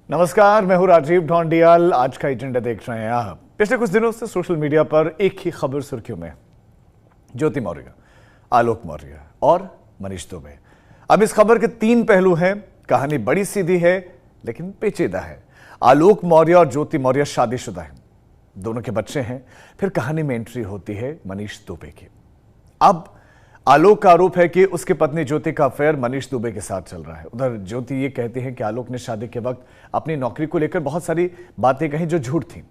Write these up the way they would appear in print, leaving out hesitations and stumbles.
नमस्कार, मैं हूं राजीव ढोंडियाल। आज का एजेंडा देख रहे हैं आप। पिछले कुछ दिनों से सोशल मीडिया पर एक ही खबर सुर्खियों में, ज्योति मौर्य, आलोक मौर्य और मनीष दुबे। अब इस खबर के तीन पहलू हैं। कहानी बड़ी सीधी है लेकिन पेचीदा है। आलोक मौर्य और ज्योति मौर्य शादीशुदा हैं, दोनों के बच्चे हैं। फिर कहानी में एंट्री होती है मनीष दुबे की। अब आलोक का आरोप है कि उसकी पत्नी ज्योति का अफेयर मनीष दुबे के साथ चल रहा है। उधर ज्योति ये कहती है कि आलोक ने शादी के वक्त अपनी नौकरी को लेकर बहुत सारी बातें कही जो झूठ थी,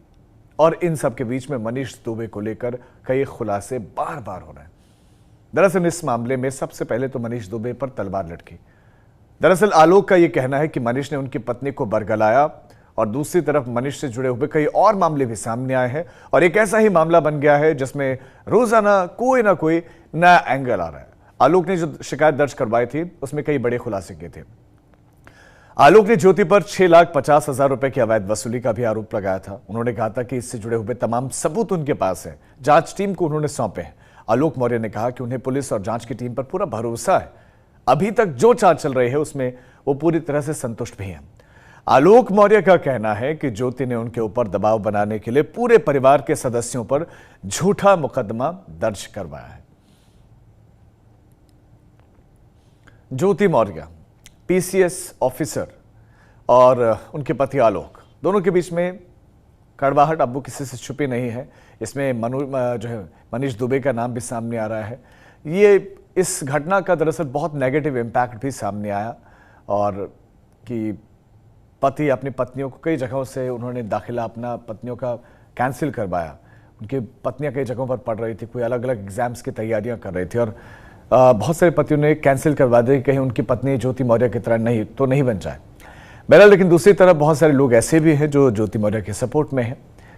और इन सब के बीच में मनीष दुबे को लेकर कई खुलासे बार बार हो रहे हैं। दरअसल इस मामले में सबसे पहले तो मनीष दुबे पर तलवार लटकी। दरअसल आलोक का यह कहना है कि मनीष ने उनकी पत्नी को बरगलाया, और दूसरी तरफ मनीष से जुड़े हुए कई और मामले भी सामने आए हैं, और एक ऐसा ही मामला बन गया है जिसमें रोजाना कोई ना कोई नया एंगल आ रहा है। आलोक ने जो शिकायत दर्ज करवाई थी उसमें कई बड़े खुलासे किए थे। आलोक ने ज्योति पर 6,50,000 रुपए की अवैध वसूली का भी आरोप लगाया था। उन्होंने कहा था कि इससे जुड़े हुए तमाम सबूत उनके पास है, जांच टीम को उन्होंने सौंपे हैं। आलोक मौर्य ने कहा कि उन्हें पुलिस और जांच की टीम पर पूरा भरोसा है। अभी तक जो जांच चल रही है उसमें वो पूरी तरह से संतुष्ट भी हैं। आलोक मौर्य का कहना है कि ज्योति ने उनके ऊपर दबाव बनाने के लिए पूरे परिवार के सदस्यों पर झूठा मुकदमा दर्ज करवाया है। ज्योति मौर्य पीसीएस ऑफिसर और उनके पति आलोक, दोनों के बीच में कड़वाहट अब किसी से छुपी नहीं है। इसमें मनीष दुबे का नाम भी सामने आ रहा है। ये इस घटना का दरअसल बहुत नेगेटिव इम्पैक्ट भी सामने आया, और कि पति अपनी पत्नियों को कई जगहों से उन्होंने दाखिला अपना पत्नियों का कैंसिल करवाया। उनकी पत्नियां कई जगहों पर पढ़ रही थी, कोई अलग अलग एग्जाम्स की तैयारियां कर रही थी, और बहुत सारे पतियों ने कैंसिल करवा दिया कि कहीं उनकी पत्नी ज्योति मौर्य की तरह नहीं बन जाए। बहरहाल लेकिन दूसरी तरफ बहुत सारे लोग ऐसे भी हैं जो ज्योति मौर्य के सपोर्ट में हैं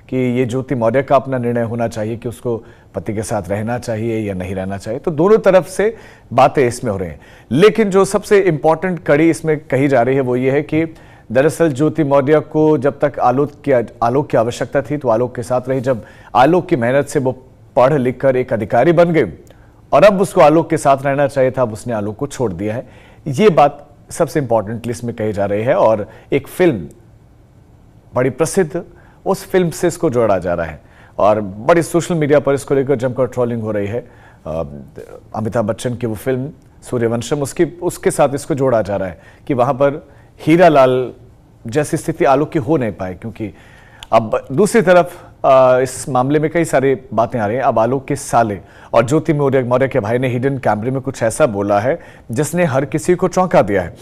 कि ये ज्योति मौर्य का अपना निर्णय होना चाहिए कि उसको पति के साथ रहना चाहिए या नहीं रहना चाहिए। तो दोनों तरफ से बातें इसमें हो रही हैं। लेकिन जो सबसे इंपॉर्टेंट कड़ी इसमें कही जा रही है वो ये है कि दरअसल ज्योति मौर्य को जब तक आलोक की आवश्यकता थी तो आलोक के साथ रही। जब आलोक की मेहनत से वो पढ़ लिख कर एक अधिकारी बन गई और अब उसको आलोक के साथ रहना चाहिए था, अब उसने आलोक को छोड़ दिया है। ये बात सबसे इंपॉर्टेंट लिस्ट में कही जा रही है, और एक फिल्म बड़ी प्रसिद्ध, उस फिल्म से इसको जोड़ा जा रहा है, और बड़ी सोशल मीडिया पर इसको लेकर जमकर ट्रोलिंग हो रही है। अमिताभ बच्चन की वो फिल्म सूर्यवंशम, उसके साथ इसको जोड़ा जा रहा है कि वहां पर हीरा लाल जैसी स्थिति आलोक की हो नहीं पाए, क्योंकि अब दूसरी तरफ इस मामले में कई सारी बातें आ रही हैं। अब आलोक के साले और ज्योति मौर्य के भाई ने हिडन कैमरे में कुछ ऐसा बोला है जिसने हर किसी को चौंका दिया है।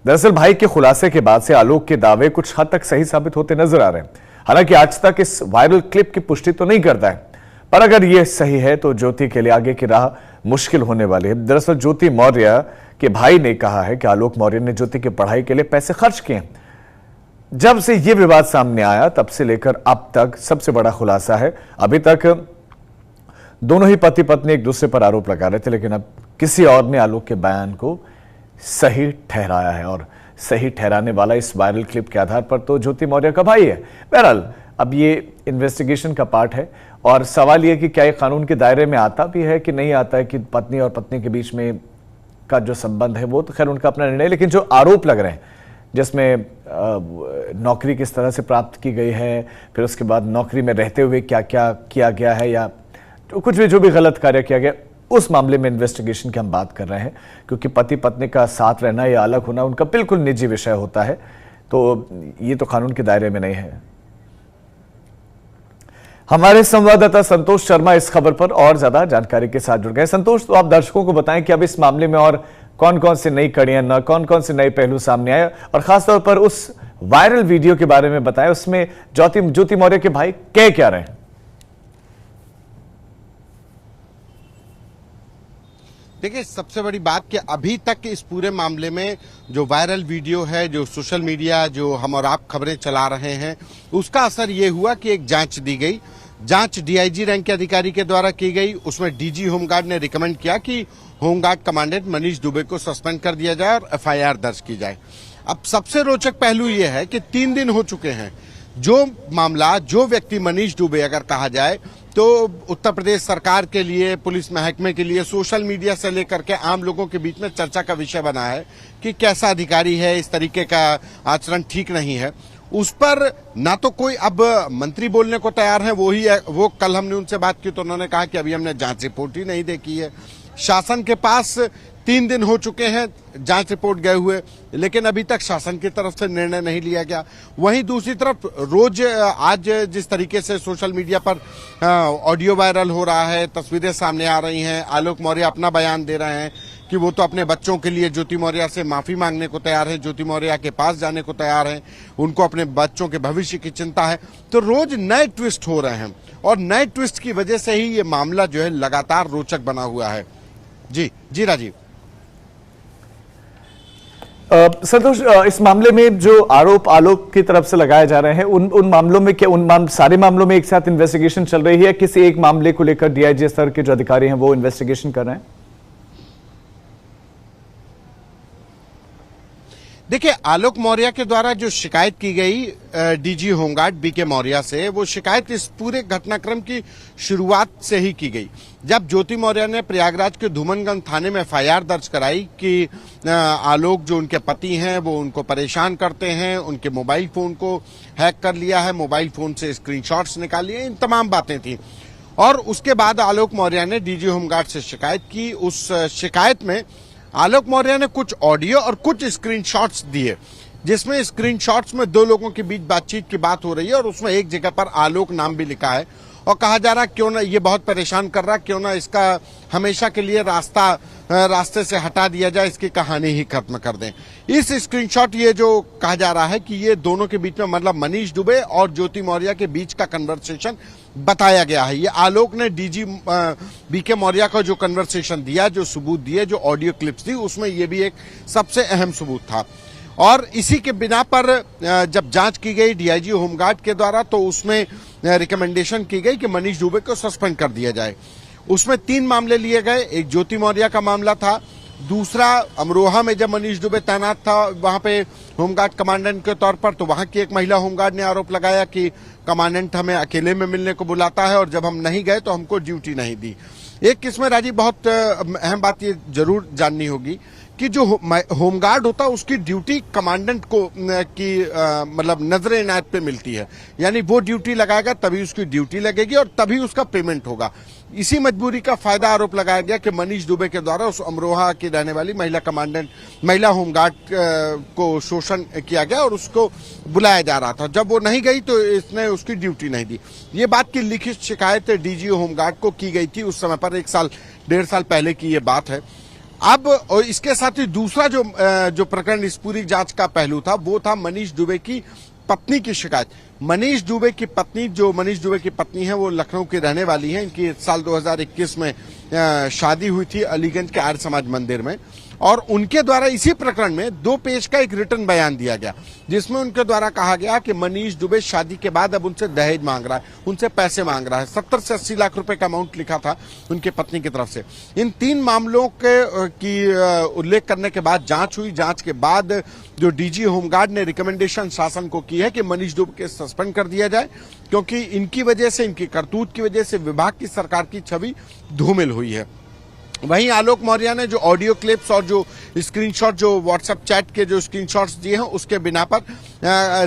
दरअसल भाई के खुलासे के बाद से आलोक के दावे कुछ हद तक सही साबित होते नजर आ रहे हैं। हालांकि आज तक इस वायरल क्लिप की पुष्टि तो नहीं करता है, पर अगर यह सही है तो ज्योति के लिए आगे की राह मुश्किल होने वाली है। दरअसल ज्योति मौर्य के भाई ने कहा है कि आलोक मौर्य ने ज्योति की पढ़ाई के लिए पैसे खर्च किए। जब से यह विवाद सामने आया तब से लेकर अब तक सबसे बड़ा खुलासा है। अभी तक दोनों ही पति पत्नी एक दूसरे पर आरोप लगा रहे थे, लेकिन अब किसी और ने आलोक के बयान को सही ठहराया है, और सही ठहराने वाला इस वायरल क्लिप के आधार पर तो ज्योति मौर्य का भाई है। बहरहाल अब ये इन्वेस्टिगेशन का पार्ट है, और सवाल यह कि क्या ये कानून के दायरे में आता भी है कि नहीं आता है कि पत्नी और पत्नी के बीच में का जो संबंध है वो तो खैर उनका अपना निर्णय, लेकिन जो आरोप लग रहे हैं जिसमें नौकरी किस तरह से प्राप्त की गई है, फिर उसके बाद नौकरी में रहते हुए क्या क्या किया गया है, या कुछ भी जो भी गलत कार्य किया गया, उस मामले में इन्वेस्टिगेशन की हम बात कर रहे हैं। क्योंकि पति पत्नी का साथ रहना या अलग होना उनका बिल्कुल निजी विषय होता है, तो ये तो कानून के दायरे में नहीं है। हमारे संवाददाता संतोष शर्मा इस खबर पर और ज्यादा जानकारी के साथ जुड़ गए। संतोष, तो आप दर्शकों को बताएं कि अब इस मामले में और कौन कौन से नई कड़ियां, कौन कौन से नए पहलू सामने आए, और खासतौर पर उस वायरल वीडियो के बारे में बताएं, उसमें ज्योति मौर्य के भाई कह क्या रहे हैं। देखिए, सबसे बड़ी बात कि अभी तक इस पूरे मामले में जो वायरल वीडियो है, जो सोशल मीडिया, जो हम और आप खबरें चला रहे हैं, उसका असर ये हुआ कि एक जांच दी गई। जांच डीआईजी रैंक के अधिकारी के द्वारा की गई। उसमें डीजी होमगार्ड ने रिकमेंड किया कि होमगार्ड कमांडेंट मनीष दुबे को सस्पेंड कर दिया जाए और एफआईआर दर्ज की जाए। अब सबसे रोचक पहलू यह है कि 3 दिन हो चुके हैं। जो मामला, जो व्यक्ति मनीष दुबे अगर कहा जाए तो उत्तर प्रदेश सरकार के लिए, पुलिस महकमे के लिए, सोशल मीडिया से लेकर के आम लोगों के बीच में चर्चा का विषय बना है कि कैसा अधिकारी है, इस तरीके का आचरण ठीक नहीं है। उस पर ना तो कोई अब मंत्री बोलने को तैयार है, वो कल हमने उनसे बात की तो उन्होंने कहा कि अभी हमने जांच रिपोर्ट ही नहीं देखी है। शासन के पास 3 दिन हो चुके हैं जांच रिपोर्ट गए हुए, लेकिन अभी तक शासन की तरफ से निर्णय नहीं लिया गया। वहीं दूसरी तरफ रोज आज जिस तरीके से सोशल मीडिया पर ऑडियो वायरल हो रहा है, तस्वीरें सामने आ रही हैं, आलोक मौर्य अपना बयान दे रहे हैं कि वो तो अपने बच्चों के लिए ज्योति मौर्य से माफी मांगने को तैयार है, ज्योति मौर्य के पास जाने को तैयार है, उनको अपने बच्चों के भविष्य की चिंता है। तो रोज नए ट्विस्ट हो रहे हैं और नए ट्विस्ट की वजह से ही ये मामला जो है लगातार रोचक बना हुआ है। जी राजीव। संतोष, इस मामले में जो आरोप आलोक की तरफ से लगाए जा रहे हैं, उन मामलों में क्या सारे मामलों में एक साथ इन्वेस्टिगेशन चल रही है? किसी एक मामले को लेकर डीआईजी स्तर के जो अधिकारी हैं वो इन्वेस्टिगेशन कर रहे हैं? देखिए, आलोक मौर्य के द्वारा जो शिकायत की गई डीजी होमगार्ड बीके मौर्य से, वो शिकायत इस पूरे घटनाक्रम की शुरुआत से ही की गई जब ज्योति मौर्य ने प्रयागराज के धूमनगंज थाने में एफआईआर दर्ज कराई कि आलोक जो उनके पति हैं वो उनको परेशान करते हैं, उनके मोबाइल फोन को हैक कर लिया है, मोबाइल फोन से स्क्रीनशॉट्स निकाल लिए, इन तमाम बातें थी। और उसके बाद आलोक मौर्य ने डीजी होमगार्ड से शिकायत की। उस शिकायत में आलोक मौर्य ने कुछ ऑडियो और कुछ स्क्रीनशॉट्स दिए, जिसमें स्क्रीनशॉट्स में 2 लोगों के बीच बातचीत की बात हो रही है और उसमें एक जगह पर आलोक नाम भी लिखा है और कहा जा रहा है क्यों ना ये बहुत परेशान कर रहा है, क्यों ना इसका हमेशा के लिए रास्ते से हटा दिया जाए, इसकी कहानी ही खत्म कर दें। इस स्क्रीनशॉट ये जो कहा जा रहा है कि ये दोनों के बीच में, मतलब मनीष दुबे और ज्योति मौर्य के बीच का कन्वर्सेशन बताया गया है। ये आलोक ने डीजी बीके मौर्य का जो कन्वर्सेशन दिया, जो सबूत दिए, जो ऑडियो क्लिप्स दी, उसमें ये भी एक सबसे अहम सबूत था। और इसी के बिना पर जब जांच की गई डीआईजी होमगार्ड के द्वारा, तो उसमें रिकमेंडेशन की गई कि मनीष दुबे को सस्पेंड कर दिया जाए। उसमें 3 मामले लिए गए। एक ज्योति मौर्य का मामला था, दूसरा अमरोहा में जब मनीष दुबे तैनात था वहां पे होमगार्ड कमांडेंट के तौर पर, तो वहां की एक महिला होमगार्ड ने आरोप लगाया कि कमांडेंट हमें अकेले में मिलने को बुलाता है और जब हम नहीं गए तो हमको ड्यूटी नहीं दी। एक इसमें राजीव बहुत अहम बात ये जरूर जाननी होगी कि जो होमगार्ड होता है उसकी ड्यूटी कमांडेंट को मतलब नजर इनायत पे मिलती है, यानी वो ड्यूटी लगाएगा तभी उसकी ड्यूटी लगेगी और तभी उसका पेमेंट होगा। इसी मजबूरी का फायदा आरोप लगाया गया कि मनीष दुबे के द्वारा उस अमरोहा की रहने वाली महिला होमगार्ड को शोषण किया गया और उसको बुलाया जा रहा था। जब वो नहीं गई तो इसने उसकी ड्यूटी नहीं दी। ये बात की लिखित शिकायत डीजी होमगार्ड को की गई थी उस समय पर, 1-1.5 साल पहले की ये बात है। अब और इसके साथ ही दूसरा जो प्रकरण इस पूरी जांच का पहलू था, वो था मनीष दुबे की पत्नी की शिकायत। मनीष दुबे की पत्नी है वो लखनऊ की रहने वाली है। इनकी साल 2021 में शादी हुई थी अलीगंज के आर्य समाज मंदिर में और उनके द्वारा इसी प्रकरण में 2 पेज का एक रिटर्न बयान दिया गया, जिसमें उनके द्वारा कहा गया कि मनीष दुबे शादी के बाद अब उनसे दहेज मांग रहा है, उनसे पैसे मांग रहा है। 70 से 80 लाख रुपए का अमाउंट लिखा था उनकी पत्नी की तरफ से। इन 3 मामलों के उल्लेख करने के बाद जांच हुई। जांच के बाद जो डीजी होमगार्ड ने रिकमेंडेशन शासन को की है कि मनीष दुबे को सस्पेंड कर दिया जाए, क्योंकि इनकी वजह से, इनकी करतूत की वजह से विभाग की सरकार की छवि धूमिल हुई है। वहीं आलोक मौर्य ने जो ऑडियो क्लिप्स और जो स्क्रीनशॉट, जो व्हाट्सएप चैट के जो स्क्रीनशॉट्स दिए हैं, उसके बिना पर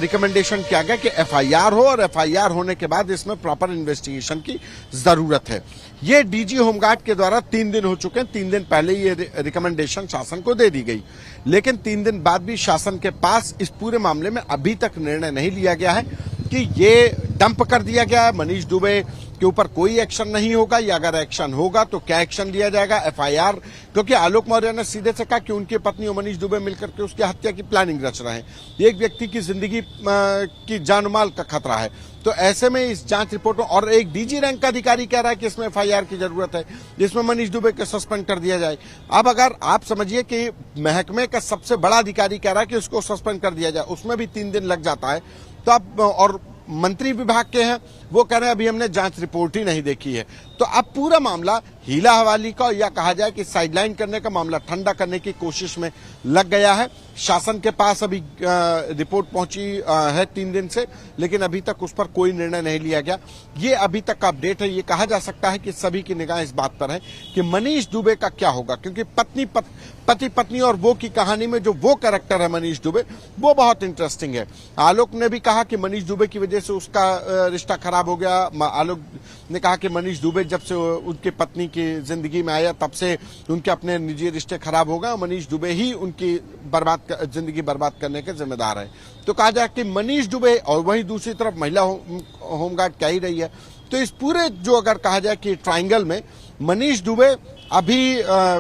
रिकमेंडेशन किया गया कि एफआईआर हो और एफआईआर होने के बाद इसमें प्रॉपर इन्वेस्टिगेशन की जरूरत है। ये डीजी होमगार्ड के द्वारा 3 दिन हो चुके हैं। 3 दिन पहले ये रिकमेंडेशन शासन को दे दी गई, लेकिन 3 दिन बाद भी शासन के पास इस पूरे मामले में अभी तक निर्णय नहीं लिया गया है कि ये डंप कर दिया गया है, मनीष दुबे के ऊपर कोई एक्शन नहीं होगा, या अगर एक्शन होगा तो क्या एक्शन लिया जाएगा। एफआईआर, क्योंकि आलोक मौर्य ने सीधे से कहा कि उनकी पत्नी और मनीष दुबे मिलकर के उसकी हत्या की प्लानिंग रच रहे हैं। एक व्यक्ति की जिंदगी की जान माल का खतरा है। तो ऐसे में इस जांच रिपोर्ट में, और एक डीजी रैंक का अधिकारी कह रहा है कि इसमें एफआईआर की जरूरत है, जिसमें मनीष दुबे को सस्पेंड कर दिया जाए। अब अगर आप समझिए कि महकमे का सबसे बड़ा अधिकारी कह रहा है कि उसको सस्पेंड कर दिया जाए, उसमें भी 3 दिन लग जाता है। तो अब और मंत्री विभाग के हैं, वो कह रहे हैं अभी हमने जांच रिपोर्ट ही नहीं देखी है। तो अब पूरा मामला हीला हवाली का या कहा जाए कि साइडलाइन करने का मामला ठंडा करने की कोशिश में लग गया है। शासन के पास अभी रिपोर्ट पहुंची है 3 दिन से, लेकिन अभी तक उस पर कोई निर्णय नहीं लिया गया। ये अभी तक का अपडेट है। ये कहा जा सकता है कि सभी की निगाह इस बात पर है कि मनीष दुबे का क्या होगा, क्योंकि पति पत्नी और वो की कहानी में जो वो कैरेक्टर है मनीष दुबे, वो बहुत इंटरेस्टिंग है। आलोक ने भी कहा कि मनीष दुबे की वजह से उसका रिश्ता खराब हो गया। आलोक ने कहा कि मनीष दुबे जब से उनकी पत्नी की जिंदगी में आया तब से उनके अपने निजी रिश्ते खराब हो गए। मनीष दुबे ही उनकी जिंदगी बर्बाद करने के जिम्मेदार है। तो कहा जाए कि मनीष दुबे और वहीं दूसरी तरफ महिला होमगार्ड कह ही रही है। तो इस पूरे जो अगर कहा जाए कि ट्रायंगल में मनीष दुबे अभी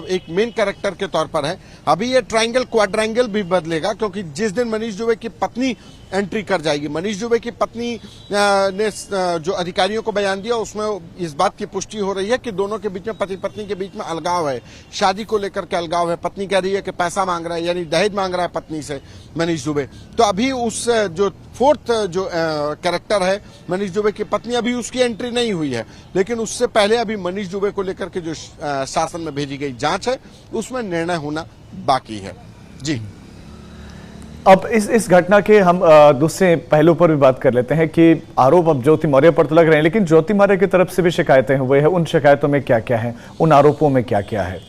एक मेन कैरेक्टर के तौर पर है। अभी ये ट्रायंगल क्वाड्रेंगल भी बदलेगा, क्योंकि जिस दिन मनीष दुबे की पत्नी एंट्री कर जाएगी, मनीष दुबे की पत्नी ने जो अधिकारियों को बयान दिया उसमें इस बात की पुष्टि हो रही है कि दोनों के बीच में, पति पत्नी के बीच में अलगाव है, शादी को लेकर के अलगाव है। पत्नी कह रही है कि पैसा मांग रहा है, यानी दहेज मांग रहा है पत्नी से मनीष दुबे। तो अभी उस जो फोर्थ जो कैरेक्टर है मनीष दुबे की पत्नी, अभी उसकी एंट्री नहीं हुई है, लेकिन उससे पहले अभी मनीष दुबे को लेकर के जो शासन में भेजी गई जांच है उसमें निर्णय होना बाकी है। जी, अब इस घटना के हम दूसरे पहलू पर भी बात कर लेते हैं कि आरोप अब ज्योति मौर्य पर तो लग रहे हैं, लेकिन ज्योति मौर्य की तरफ से भी शिकायतें हुई है। उन शिकायतों में क्या क्या है, उन आरोपों में क्या क्या है?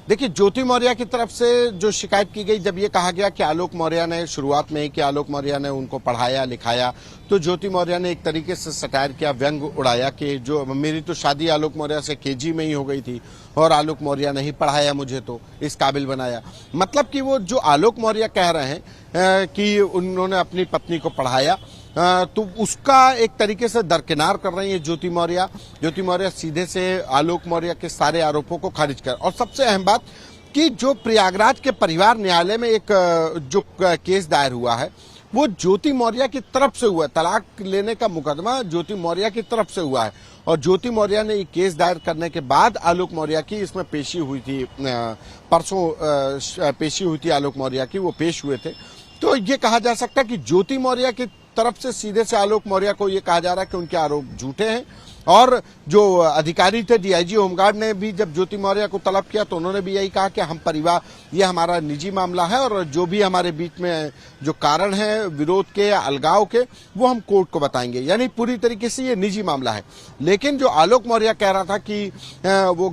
देखिए, ज्योति मौर्य की तरफ से जो शिकायत की गई, जब ये कहा गया कि आलोक मौर्य ने शुरुआत में ही कि आलोक मौर्य ने उनको पढ़ाया लिखाया, तो ज्योति मौर्य ने एक तरीके से सटायर किया, व्यंग उड़ाया कि जो मेरी तो शादी आलोक मौर्य से केजी में ही हो गई थी और आलोक मौर्य ने ही पढ़ाया मुझे, तो इस काबिल बनाया। मतलब कि वो जो आलोक मौर्य कह रहे हैं कि उन्होंने अपनी पत्नी को पढ़ाया, तो उसका एक तरीके से दरकिनार कर रही है ज्योति मौर्य। ज्योति मौर्य सीधे से आलोक मौर्य के सारे आरोपों को खारिज कर, और सबसे अहम बात कि जो प्रयागराज के परिवार न्यायालय में एक जो केस दायर हुआ है वो ज्योति मौर्य की तरफ से हुआ है। तलाक लेने का मुकदमा ज्योति मौर्य की तरफ से हुआ है, और ज्योति मौर्य ने ये केस दायर करने के बाद आलोक मौर्य की इसमें पेशी हुई थी। परसों पेशी हुई थी आलोक मौर्य की, वो पेश हुए थे। तो ये कहा जा सकता है कि ज्योति मौर्य की तरफ से सीधे से आलोक मौर्य को ये कहा जा रहा है कि उनके आरोप झूठे हैं। और जो अधिकारी थे, डीआईजी होमगार्ड ने भी जब ज्योति मौर्य को तलब किया तो उन्होंने भी यही कहा कि हम परिवार, ये हमारा निजी मामला है और जो भी हमारे बीच में जो कारण है विरोध के या अलगाव के, वो हम कोर्ट को बताएंगे। यानी पूरी तरीके से ये निजी मामला है। लेकिन जो आलोक मौर्य कह रहा था कि वो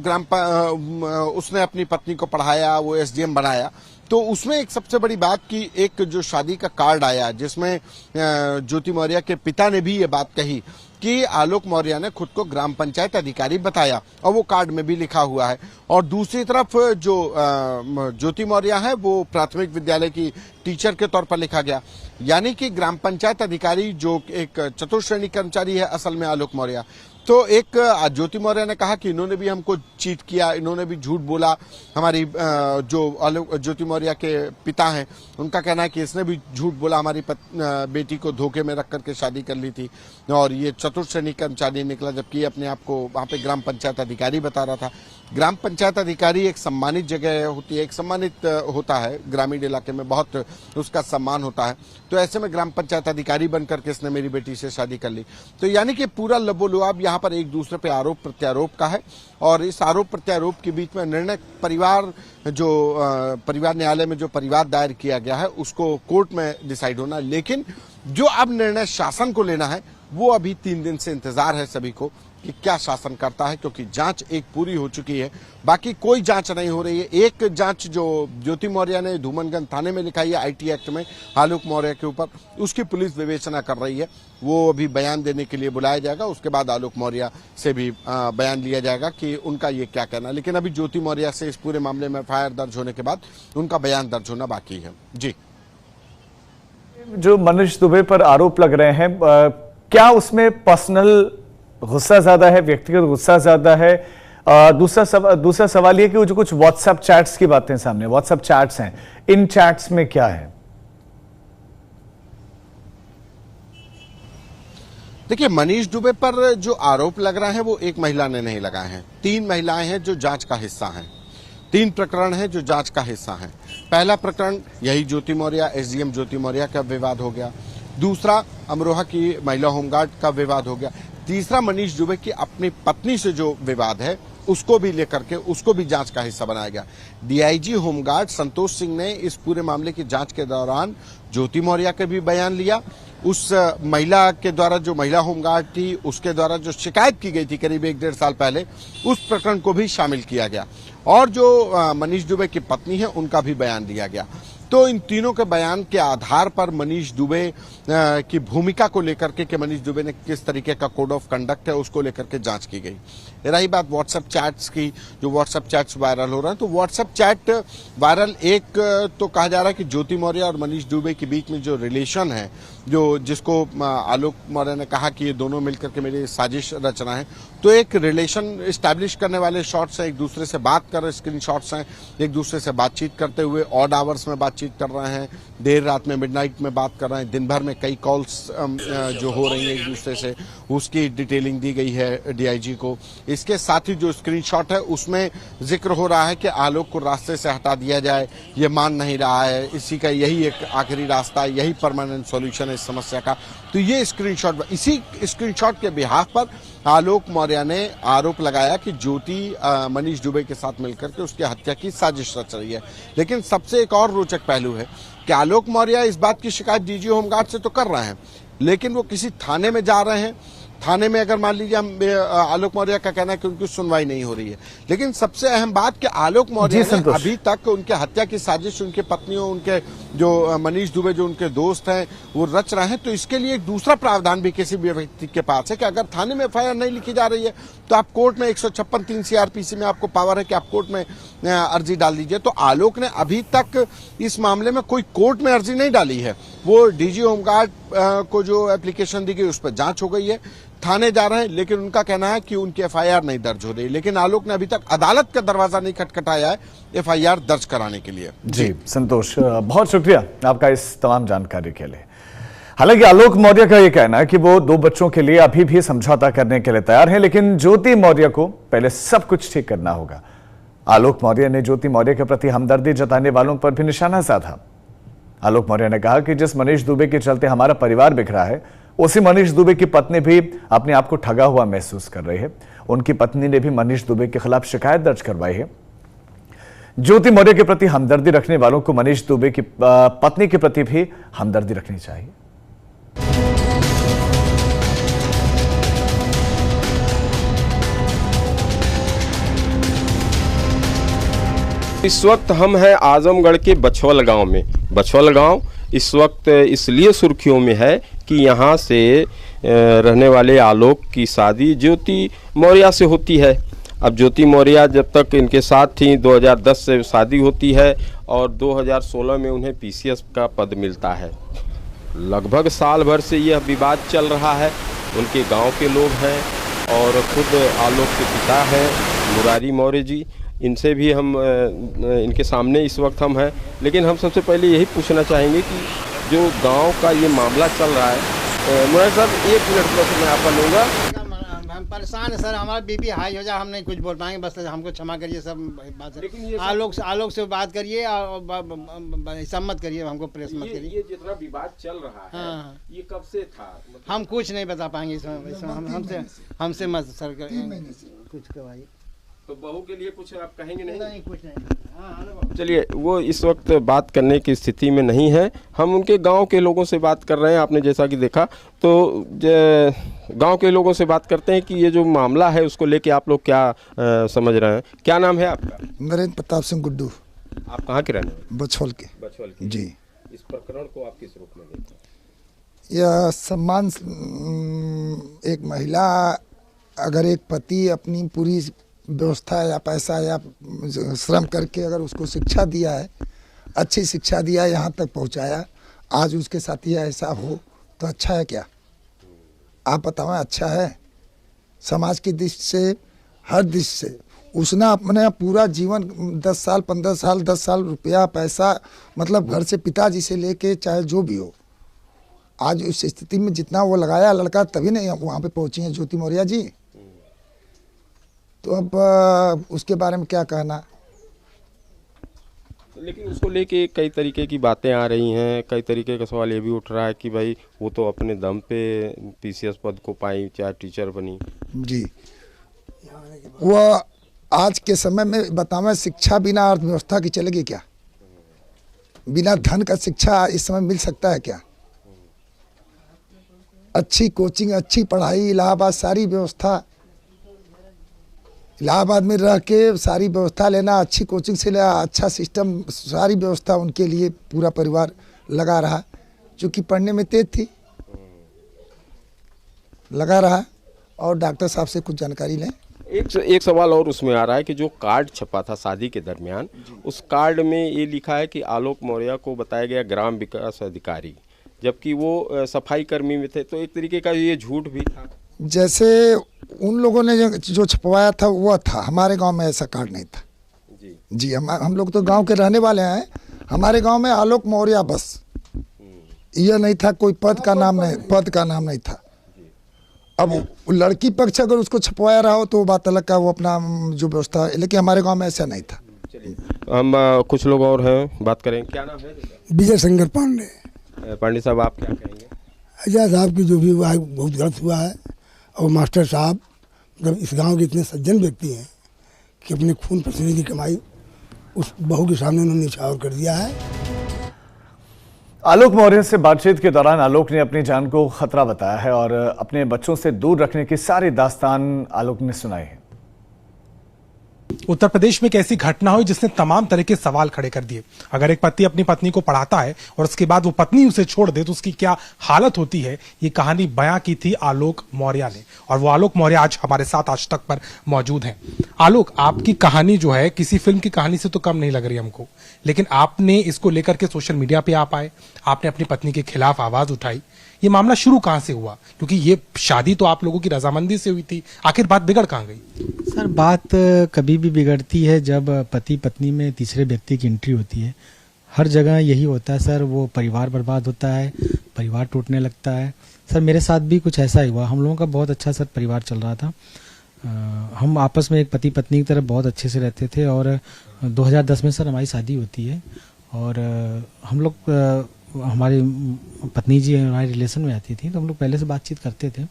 उसने अपनी पत्नी को पढ़ाया, वो एसडीएम बनाया, तो उसमें एक सबसे बड़ी बात कि एक जो शादी का कार्ड आया जिसमें ज्योति मौर्य के पिता ने भी ये बात कही कि आलोक मौर्य ने खुद को ग्राम पंचायत अधिकारी बताया, और वो कार्ड में भी लिखा हुआ है। और दूसरी तरफ जो ज्योति मौर्य है वो प्राथमिक विद्यालय की टीचर के तौर पर लिखा गया। यानी कि ग्राम पंचायत अधिकारी जो एक चतुर्श्रेणी कर्मचारी है असल में आलोक मौर्य। तो एक ज्योति मौर्य ने कहा कि इन्होंने भी हमको चीट किया, इन्होंने भी झूठ बोला। हमारी जो ज्योति मौर्य के पिता हैं उनका कहना है कि इसने भी झूठ बोला, हमारी बेटी को धोखे में रख करके शादी कर ली थी, और ये चतुर्श्रेणी कर्मचारी निकला, जबकि अपने आप को वहां पे ग्राम पंचायत अधिकारी बता रहा था। ग्राम पंचायत अधिकारी एक सम्मानित जगह होती है, एक सम्मानित होता है, ग्रामीण इलाके में बहुत उसका सम्मान होता है। तो ऐसे में ग्राम पंचायत अधिकारी बनकर के इसने मेरी बेटी से शादी कर ली। तो यानी कि पूरा लबोलुआब यहाँ पर एक दूसरे पे आरोप प्रत्यारोप का है, और इस आरोप प्रत्यारोप के बीच में निर्णय परिवार न्यायालय में जो परिवाद दायर किया गया है उसको कोर्ट में डिसाइड होना। लेकिन जो अब निर्णय शासन को लेना है वो अभी 3 दिन से इंतजार है सभी को कि क्या शासन करता है, क्योंकि जांच एक पूरी हो चुकी है, बाकी कोई जांच नहीं हो रही है। एक जांच जो ज्योति मौर्य ने धूमनगंज थाने में लिखाई है आईटी एक्ट में आलोक मौर्य के ऊपर, उसकी पुलिस विवेचना कर रही है। वो अभी बयान देने के लिए बुलाया जाएगा, उसके बाद आलोक मौर्य से भी बयान लिया जाएगा कि उनका ये क्या कहना। लेकिन अभी ज्योति मौर्य से इस पूरे मामले में एफआईआर दर्ज होने के बाद उनका बयान दर्ज होना बाकी है। जी, जो मनीष दुबे पर आरोप लग रहे हैं, क्या उसमें पर्सनल गुस्सा ज्यादा है, व्यक्तिगत गुस्सा ज्यादा है? दूसरा सवाल ये कि जो कुछ व्हाट्सएप चैट्स की बातें सामने, व्हाट्सएप चैट्स हैं, इन चैट्स में क्या है? देखिए, मनीष दुबे पर जो आरोप लग रहा है वो एक महिला ने नहीं लगाए हैं, 3 महिलाएं हैं जो जांच का हिस्सा हैं। 3 प्रकरण हैं जो जांच का हिस्सा हैं। पहला प्रकरण यही ज्योति मौर्य, एसडीएम ज्योति मौर्य का विवाद हो गया। दूसरा अमरोहा की महिला होमगार्ड का विवाद हो गया। तीसरा मनीष दुबे की अपनी पत्नी से जो विवाद है उसको भी लेकर के उसको भी जांच का हिस्सा बनाया गया। डीआईजी होमगार्ड संतोष सिंह ने इस पूरे मामले की जांच के दौरान ज्योति मौर्य का भी बयान लिया। उस महिला के द्वारा जो महिला होमगार्ड थी उसके द्वारा जो शिकायत की गई थी करीब 1-1.5 साल पहले, उस प्रकरण को भी शामिल किया गया और जो मनीष दुबे की पत्नी है उनका भी बयान दिया गया। तो इन तीनों के बयान के आधार पर मनीष दुबे की भूमिका को लेकर के कि मनीष दुबे ने किस तरीके का कोड ऑफ कंडक्ट है उसको लेकर के जांच की गई। रही बात व्हाट्सएप चैट्स की, जो व्हाट्सएप चैट्स वायरल हो रहे हैं, तो व्हाट्सएप चैट वायरल एक तो कहा जा रहा है कि ज्योति मौर्य और मनीष दुबे के बीच में जो रिलेशन है, जो जिसको आलोक मौर्य ने कहा कि ये दोनों मिलकर के मेरी साजिश रच रहे हैं, तो एक रिलेशन इस्टेब्लिश करने वाले शॉट्स हैं, एक दूसरे से बात कर रहे स्क्रीन शॉट्स हैं, एक दूसरे से बातचीत करते हुए ऑड आवर्स में बातचीत कर रहे हैं, देर रात में मिडनाइट में बात कर रहे हैं, दिन भर में कई कॉल्स जो हो रही हैं एक दूसरे से, उसकी डिटेलिंग दी गई है डीआईजी को। इसके साथ ही जो स्क्रीनशॉट है उसमें जिक्र हो रहा है कि आलोक को रास्ते से हटा दिया जाए, ये मान नहीं रहा है, इसी का यही एक आखिरी रास्ता, यही परमानेंट सॉल्यूशन है इस समस्या का। तो ये स्क्रीनशॉट, इसी स्क्रीनशॉट के बिहाफ पर आलोक मौर्य ने आरोप लगाया कि ज्योति मनीष दुबे के साथ मिलकर के उसकी हत्या की साजिश रच रही है। लेकिन सबसे एक और रोचक पहलू है कि आलोक मौर्य इस बात की शिकायत डीजी होमगार्ड से तो कर रहे हैं, लेकिन वो किसी थाने में जा रहे हैं। थाने में अगर मान लीजिए हम आलोक मौर्य का कहना है कि उनकी सुनवाई नहीं हो रही है, लेकिन सबसे अहम बात कि आलोक मौर्य ने अभी तक उनके हत्या की साजिश उनके पत्नियों, उनके जो मनीष दुबे जो उनके दोस्त हैं वो रच रहे हैं। तो इसके लिए एक दूसरा प्रावधान भी किसी भी व्यक्ति के पास है कि अगर थाने में एफआईआर नहीं लिखी जा रही है तो आप कोर्ट में 156(3) सीआरपीसी में आपको पावर है कि आप कोर्ट में अर्जी डाल दीजिए। तो आलोक ने अभी तक इस मामले में कोई कोर्ट में अर्जी नहीं डाली है। वो डीजी होमगार्ड को जो एप्लीकेशन दी गई उस पर जांच हो गई है, थाने जा रहे हैं, लेकिन उनका कहना है कि उनकी एफआईआर नहीं दर्ज हो रही। लेकिन आलोक ने अभी तक अदालत का दरवाजा नहीं खटखटाया है एफआईआर दर्ज कराने के लिए। जी संतोष, बहुत शुक्रिया आपका इस तमाम जानकारी के लिए। हालांकि आलोक मौर्य का यह कहना है कि वो 2 बच्चों के लिए अभी भी समझौता करने के लिए तैयार हैं, लेकिन ज्योति मौर्य को पहले सब कुछ ठीक करना होगा। आलोक मौर्य ने ज्योति मौर्य के प्रति हमदर्दी जताने वालों पर भी निशाना साधा। आलोक मौर्य ने कहा कि जिस मनीष दुबे के चलते हमारा परिवार बिखरा है, उसी मनीष दुबे की पत्नी भी अपने आप को ठगा हुआ महसूस कर रही है। उनकी पत्नी ने भी मनीष दुबे के खिलाफ शिकायत दर्ज करवाई है। ज्योति मौर्य के प्रति हमदर्दी रखने वालों को मनीष दुबे की पत्नी के प्रति भी हमदर्दी रखनी चाहिए। इस वक्त हम हैं आजमगढ़ के बछौल गांव में। बछौल गांव इस वक्त इसलिए सुर्खियों में है कि यहाँ से रहने वाले आलोक की शादी ज्योति मौर्य से होती है। अब ज्योति मौर्य जब तक इनके साथ थी 2010 से शादी होती है और 2016 में उन्हें पीसीएस का पद मिलता है। लगभग साल भर से यह विवाद चल रहा है। उनके गांव के लोग हैं और खुद आलोक के पिता हैं मुरारी मौर्य जी, इनसे भी हम इनके सामने इस वक्त हम हैं। लेकिन हम सबसे पहले यही पूछना चाहेंगे कि जो गांव का ये मामला चल रहा है, मुरारी साहब 1 मिनट बस मैं आपका लूँगा। हम परेशान है सर, हमारा बीपी हाई हो जाए, हम नहीं कुछ बोल पाएंगे, बस हमको क्षमा करिए सब बात। लेकिन आलोक से बात करिए और सम्मत करिए, हमको प्रेस मत करिए। ये जितना विवाद चल रहा है, हाँ। ये कब से था? हम कुछ नहीं बता पाएंगे इसमें, हमसे मत सर कुछ करवाइए। तो बहू के लिए कुछ आप कहेंगे नहीं? नहीं, कुछ नहीं। चलिए, वो इस वक्त बात करने की स्थिति में नहीं है। हम उनके गांव के लोगों से बात कर रहे हैं। आपने जैसा कि देखा, तो गांव के लोगों से बात करते हैं कि ये जो मामला है उसको लेके आप लोग क्या समझ रहे हैं। क्या नाम है आपका? नरेंद्र प्रताप सिंह गुड्डू। आप कहाँ के रहने वाले? बछौल के। बछौल के जी। इस प्रकरण को आप किस रूप में देखते हैं? यह सम्मान, एक महिला अगर एक पति अपनी पूरी व्यवस्था या पैसा या श्रम करके अगर उसको शिक्षा दिया है, अच्छी शिक्षा दिया, यहाँ तक पहुँचाया, आज उसके साथ ही ऐसा हो तो अच्छा है क्या? आप बताओ, अच्छा है? समाज की दृष्टि से, हर दृष्टि से उसने अपने पूरा जीवन 10 साल 15 साल 10 साल रुपया पैसा, मतलब घर से पिताजी से लेके चाहे जो भी हो, आज उस स्थिति में जितना वो लगाया लड़का, तभी नहीं वहाँ पे पहुँची हैं ज्योति मौर्य जी। तो अब उसके बारे में क्या कहना। लेकिन उसको लेके कई तरीके की बातें आ रही हैं, कई तरीके का सवाल ये भी उठ रहा है कि भाई वो तो अपने दम पे पीसीएस पद को पाई, चाहे टीचर बनी। जी, वो आज के समय में बतावें, शिक्षा बिना अर्थव्यवस्था की चलेगी क्या? बिना धन का शिक्षा इस समय मिल सकता है क्या? अच्छी कोचिंग, अच्छी पढ़ाई, इलाहाबाद सारी व्यवस्था, इलाहाबाद में रह के सारी व्यवस्था लेना, अच्छी कोचिंग से लेना, अच्छा सिस्टम, सारी व्यवस्था उनके लिए पूरा परिवार लगा रहा, क्योंकि पढ़ने में तेज थी, लगा रहा। और डॉक्टर साहब से कुछ जानकारी लें। एक सवाल और उसमें आ रहा है कि जो कार्ड छपा था शादी के दरमियान, उस कार्ड में ये लिखा है कि आलोक मौर्य को बताया गया ग्राम विकास अधिकारी, जबकि वो सफाई कर्मी में थे। तो एक तरीके का ये झूठ भी था। जैसे उन लोगों ने जो छपवाया था वो था, हमारे गांव में ऐसा कार्ड नहीं था। जी, हम लोग तो गांव के रहने वाले हैं। हमारे गांव में आलोक मौर्य बस, यह नहीं था, कोई पद का नाम नहीं था। अब लड़की पक्ष अगर उसको छपवाया रहा हो तो वो बात अलग का, वो अपना जो व्यवस्था है, लेकिन हमारे गांव में ऐसा नहीं था। हम कुछ लोग और हैं, बात करें। क्या नाम है? विजय शंकर पांडे। पांडे साहब, आप क्या कहेंगे? अजय साहब की जो भी हुआ है बहुत गलत हुआ है। और मास्टर साहब मतलब इस गांव के इतने सज्जन व्यक्ति हैं कि अपने खून पसीने की कमाई उस बहू के सामने उन्होंने न्यौछावर कर दिया है। आलोक मौर्य से बातचीत के दौरान आलोक ने अपनी जान को खतरा बताया है और अपने बच्चों से दूर रखने की सारी दास्तान आलोक ने सुनाई है। उत्तर प्रदेश में एक ऐसी घटना हुई जिसने तमाम तरह के सवाल खड़े कर दिए। अगर एक पति अपनी पत्नी को पढ़ाता है और उसके बाद वो पत्नी उसे छोड़ दे तो उसकी क्या हालत होती है, ये कहानी बयां की थी आलोक मौर्य ने। और वो आलोक मौर्य आज हमारे साथ आज तक पर मौजूद हैं। आलोक, आपकी कहानी जो है किसी फिल्म की कहानी से तो कम नहीं लग रही हमको, लेकिन आपने इसको लेकर के सोशल मीडिया पे आ पाए, आपने अपनी पत्नी के खिलाफ आवाज उठाई। ये मामला शुरू कहां से हुआ? क्योंकि ये शादी तो आप लोगों की रजामंदी से हुई थी, आखिर बात बिगड़ कहां गई? सर, बात कभी भी बिगड़ती है जब पति पत्नी में तीसरे व्यक्ति की एंट्री होती है। हर जगह यही होता है सर, वो परिवार बर्बाद होता है, परिवार टूटने लगता है। सर, मेरे साथ भी कुछ ऐसा ही हुआ। हम लोगों का बहुत अच्छा सर परिवार चल रहा था। हम आपस में एक पति पत्नी की तरह बहुत अच्छे से रहते थे और 2010 में सर हमारी शादी होती है। और हम लोग, हमारी पत्नी जी हमारे रिलेशन में आती थी तो हम लोग पहले से बातचीत करते थे।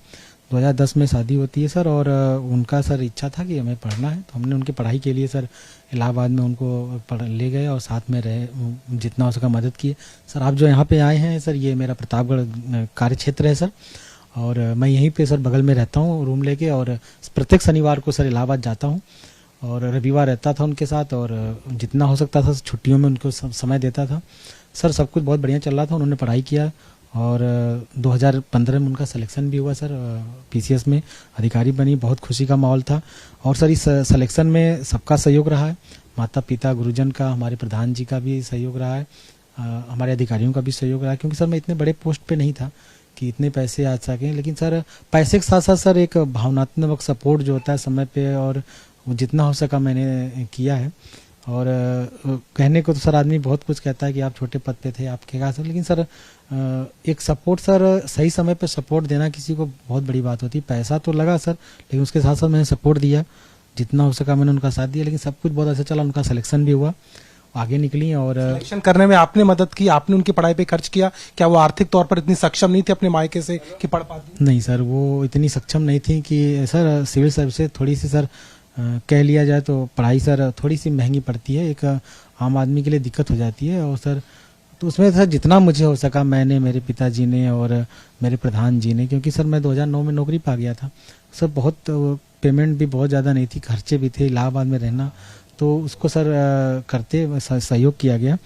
2010 में शादी होती है सर, और उनका सर इच्छा था कि हमें पढ़ना है, तो हमने उनकी पढ़ाई के लिए सर इलाहाबाद में उनको ले गए और साथ में रहे, जितना हो सका मदद किए। सर, आप जो यहाँ पे आए हैं सर, ये मेरा प्रतापगढ़ कार्य क्षेत्र है सर, और मैं यहीं पे सर बगल में रहता हूँ रूम लेके, और प्रत्येक शनिवार को सर इलाहाबाद जाता हूँ और रविवार रहता था उनके साथ, और जितना हो सकता था छुट्टियों में उनको समय देता था। सर, सब कुछ बहुत बढ़िया चल रहा था। उन्होंने पढ़ाई किया और 2015 में उनका सिलेक्शन भी हुआ सर, पीसीएस में अधिकारी बनी। बहुत खुशी का माहौल था। और सर, इस सिलेक्शन में सबका सहयोग रहा है, माता पिता गुरुजन का, हमारे प्रधान जी का भी सहयोग रहा है, हमारे अधिकारियों का भी सहयोग रहा है। क्योंकि सर मैं इतने बड़े पोस्ट पे नहीं था कि इतने पैसे आ सकें, लेकिन सर पैसे के साथ साथ सर एक भावनात्मक सपोर्ट जो होता है समय पे, और जितना हो सका मैंने किया है। और कहने को तो सर आदमी बहुत कुछ कहता है कि आप छोटे पद पे थे, आपके कहा सर, लेकिन सर एक सपोर्ट, सर सही समय पे सपोर्ट देना किसी को बहुत बड़ी बात होती है। पैसा तो लगा सर, लेकिन उसके साथ साथ मैंने सपोर्ट दिया, जितना हो सका मैंने उनका साथ दिया। लेकिन सब कुछ बहुत अच्छा चला, उनका सिलेक्शन भी हुआ, आगे निकली। और सिलेक्शन करने में आपने मदद की, आपने उनकी पढ़ाई पे खर्च किया। क्या वो आर्थिक तौर पर इतनी सक्षम नहीं थी अपने मायके से कि पढ़ पाती? नहीं सर, वो इतनी सक्षम नहीं थी कि सर सिविल सर्विस थोड़ी सी सर कह लिया जाए तो पढ़ाई सर थोड़ी सी महंगी पड़ती है, एक आम आदमी के लिए दिक्कत हो जाती है। और सर तो उसमें सर जितना मुझे हो सका मैंने, मेरे पिताजी ने और मेरे प्रधान जी ने, क्योंकि सर मैं 2009 में नौकरी पा गया था सर, बहुत पेमेंट भी बहुत ज़्यादा नहीं थी, खर्चे भी थे, इलाहाबाद में रहना, तो उसको सर करते सहयोग किया गया।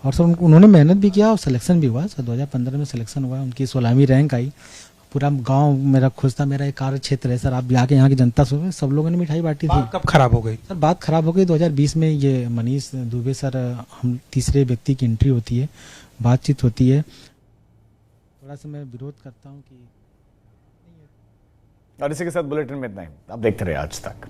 और सर उन्होंने मेहनत भी किया और सिलेक्शन भी हुआ सर। 2015 में सिलेक्शन हुआ, उनकी 16वीं रैंक आई। पूरा गांव मेरा खुश था। मेरा एक कार्य क्षेत्र है सर, आप आके यहाँ की जनता से सब लोगों ने मिठाई बांटी थी। कब खराब हो गई सर? बात खराब हो गई 2020 में। ये मनीष दुबे सर, हम तीसरे व्यक्ति की एंट्री होती है, बातचीत होती है, थोड़ा सा मैं विरोध करता हूँ कि। और इसी के साथ बुलेटिन में इतना ही। आप देखते रहे आज तक।